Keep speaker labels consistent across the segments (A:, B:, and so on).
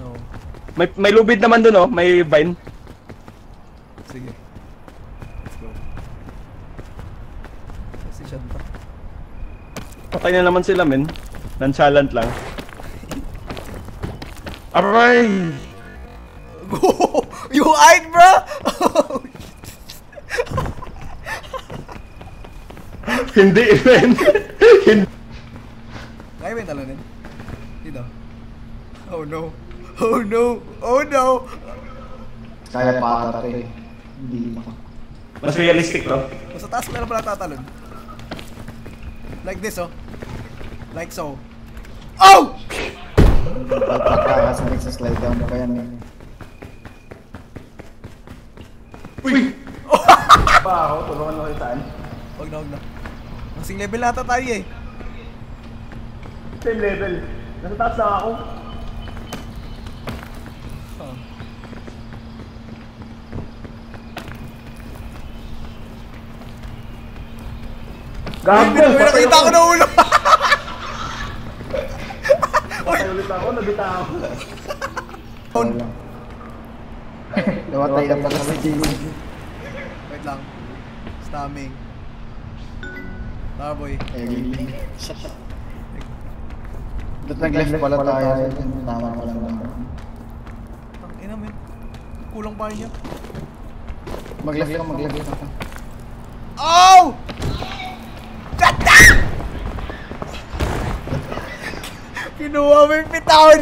A: No.
B: May lubid naman dun oh, may vine.
A: Sige. Let's go. Kasi siya pa.
B: Patay na naman sila men. Nonchalant lang. Aray!
A: You eyed, bro?
B: Hindi men. Hindi.
A: Kaya ba yung talonin? Dito. Oh no. Oh no. Oh no.
C: Kaya pa ata eh. Hindi pa.
B: Mas realistic to.
A: Sa taas meron pala tatalon. Like this, oh. Like so. Oh!
C: Pagkakasabik sa slide down pa yan eh.
B: Uy! Pa ako, tulungan mo kayo saan?
A: Huwag na. Masing level nata tayo eh.
B: Same level. Nasa taas lang ako.
A: Oh.
B: Gago!
A: May nakita ko na ulo!
B: Patay ulit ako, nabita ako.
C: Namatay na pala si Jimmy.
A: Wait lang. Stamming. Tarboy.
C: Ba't nag-left pala tayo? Tama pala naman.
A: Ang ina, men. Kulang pa niya.
C: Mag-left ka.
A: Oh! Ganda! Kinuha mo yung pitawan!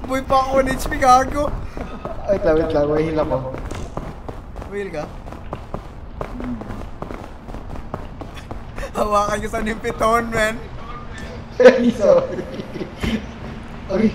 A: Boy pa ako 1 HP, gago!
C: Wait lang, may hila ko.
A: Wheel ka? Hawakan ko saan yung pitawan, man!
C: Sorry. Okay.